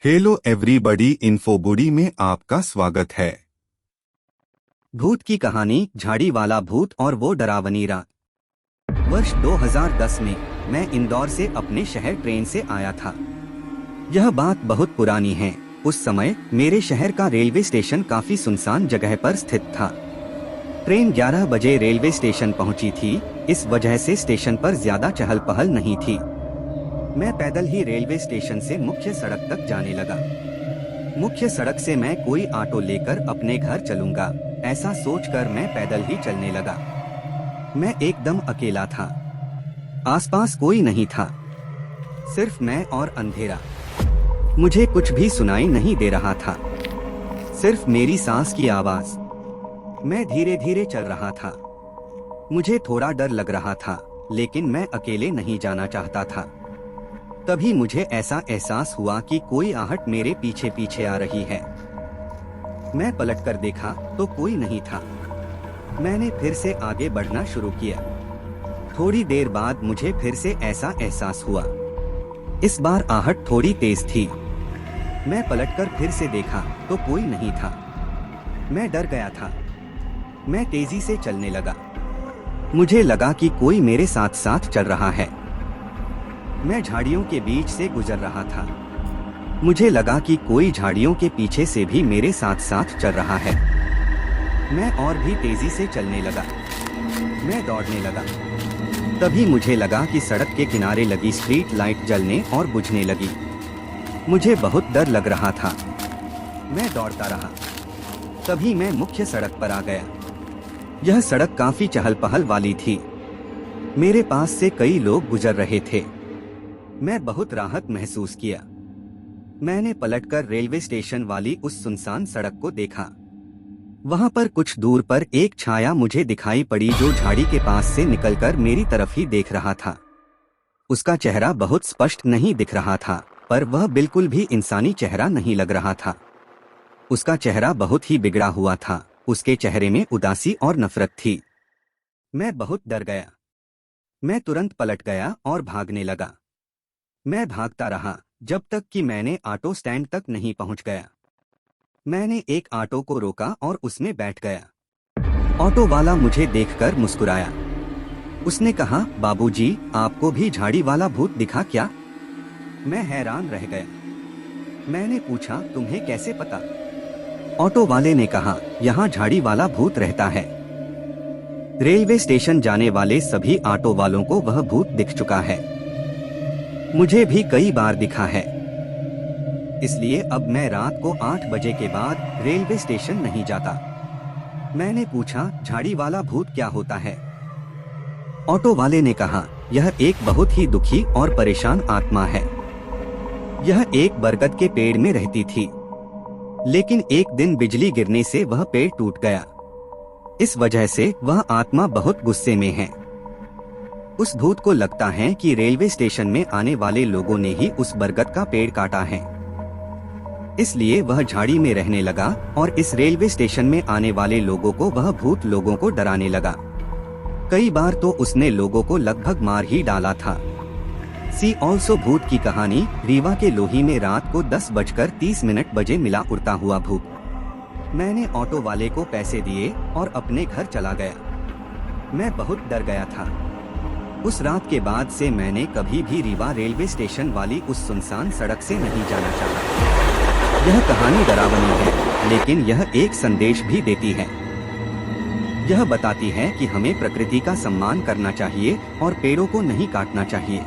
Hello everybody, इन्फोबुडी में आपका स्वागत है। भूत की कहानी, झाड़ी वाला भूत और वो डरावनी रात। वर्ष 2010 में मैं इंदौर से अपने शहर ट्रेन से आया था। यह बात बहुत पुरानी है। उस समय मेरे शहर का रेलवे स्टेशन काफी सुनसान जगह पर स्थित था। ट्रेन 11 बजे रेलवे स्टेशन पहुंची थी, इस वजह से स्टेशन पर ज्यादा चहल पहल नहीं थी। मैं पैदल ही रेलवे स्टेशन से मुख्य सड़क तक जाने लगा। मुख्य सड़क से मैं कोई ऑटो लेकर अपने घर चलूंगा, ऐसा सोचकर मैं पैदल ही चलने लगा। मैं एकदम अकेला था। आसपास कोई नहीं था, सिर्फ मैं और अंधेरा। मुझे कुछ भी सुनाई नहीं दे रहा था, सिर्फ मेरी सांस की आवाज। मैं धीरे धीरे चल रहा था। मुझे थोड़ा डर लग रहा था, लेकिन मैं अकेले नहीं जाना चाहता था। तभी मुझे ऐसा एहसास हुआ कि कोई आहट मेरे पीछे पीछे आ रही है। मैं पलटकर देखा तो कोई नहीं था। मैंने फिर से आगे बढ़ना शुरू किया। थोड़ी देर बाद मुझे फिर से ऐसा एहसास हुआ। इस बार आहट थोड़ी तेज थी। मैं पलटकर फिर से देखा तो कोई नहीं था। मैं डर गया था। मैं तेजी से चलने लगा। मुझे लगा कि कोई मेरे साथ साथ चल रहा है। मैं झाड़ियों के बीच से गुजर रहा था। मुझे लगा कि कोई झाड़ियों के पीछे से भी मेरे साथ साथ चल रहा है। मैं और भी तेजी से चलने लगा। मैं दौड़ने लगा। तभी मुझे लगा कि सड़क के किनारे लगी स्ट्रीट लाइट जलने और बुझने लगी। मुझे बहुत डर लग रहा था। मैं दौड़ता रहा। तभी मैं मुख्य सड़क पर आ गया। यह सड़क काफी चहल पहल वाली थी। मेरे पास से कई लोग गुजर रहे थे। मैं बहुत राहत महसूस किया। मैंने पलटकर रेलवे स्टेशन वाली उस सुनसान सड़क को देखा। वहां पर कुछ दूर पर एक छाया मुझे दिखाई पड़ी, जो झाड़ी के पास से निकलकर मेरी तरफ ही देख रहा था। उसका चेहरा बहुत स्पष्ट नहीं दिख रहा था, पर वह बिल्कुल भी इंसानी चेहरा नहीं लग रहा था। उसका चेहरा बहुत ही बिगड़ा हुआ था। उसके चेहरे में उदासी और नफरत थी। मैं बहुत डर गया। मैं तुरंत पलट गया और भागने लगा। मैं भागता रहा जब तक कि मैंने ऑटो स्टैंड तक नहीं पहुंच गया। मैंने एक ऑटो को रोका और उसमें बैठ गया। ऑटो वाला मुझे देखकर मुस्कुराया। उसने कहा, बाबूजी, आपको भी झाड़ी वाला भूत दिखा क्या? मैं हैरान रह गया। मैंने पूछा, तुम्हें कैसे पता? ऑटो वाले ने कहा, यहाँ झाड़ी वाला भूत रहता है। रेलवे स्टेशन जाने वाले सभी ऑटो वालों को वह भूत दिख चुका है। मुझे भी कई बार दिखा है। इसलिए अब मैं रात को 8 बजे के बाद रेलवे स्टेशन नहीं जाता। मैंने पूछा, झाड़ी वाला भूत क्या होता है? ऑटो वाले ने कहा, यह एक बहुत ही दुखी और परेशान आत्मा है। यह एक बरगद के पेड़ में रहती थी, लेकिन एक दिन बिजली गिरने से वह पेड़ टूट गया। इस वजह से वह आत्मा बहुत गुस्से में है। उस भूत को लगता है कि रेलवे स्टेशन में आने वाले लोगों ने ही उस बरगद का पेड़ काटा है। इसलिए वह झाड़ी में रहने लगा और इस रेलवे स्टेशन में आने वाले लोगों को वह भूत लोगों को डराने लगा। कई बार तो उसने लोगों को लगभग मार ही डाला था। सी ऑल्सो भूत की कहानी। रीवा के लोही में रात को 10:30 बजे मिला उड़ता हुआ भूत। मैंने ऑटो वाले को पैसे दिए और अपने घर चला गया। मैं बहुत डर गया था। उस रात के बाद से मैंने कभी भी रीवा रेलवे स्टेशन वाली उस सुनसान सड़क से नहीं जाना चाहा। यह कहानी डरावनी है, लेकिन यह एक संदेश भी देती है। यह बताती है कि हमें प्रकृति का सम्मान करना चाहिए और पेड़ों को नहीं काटना चाहिए।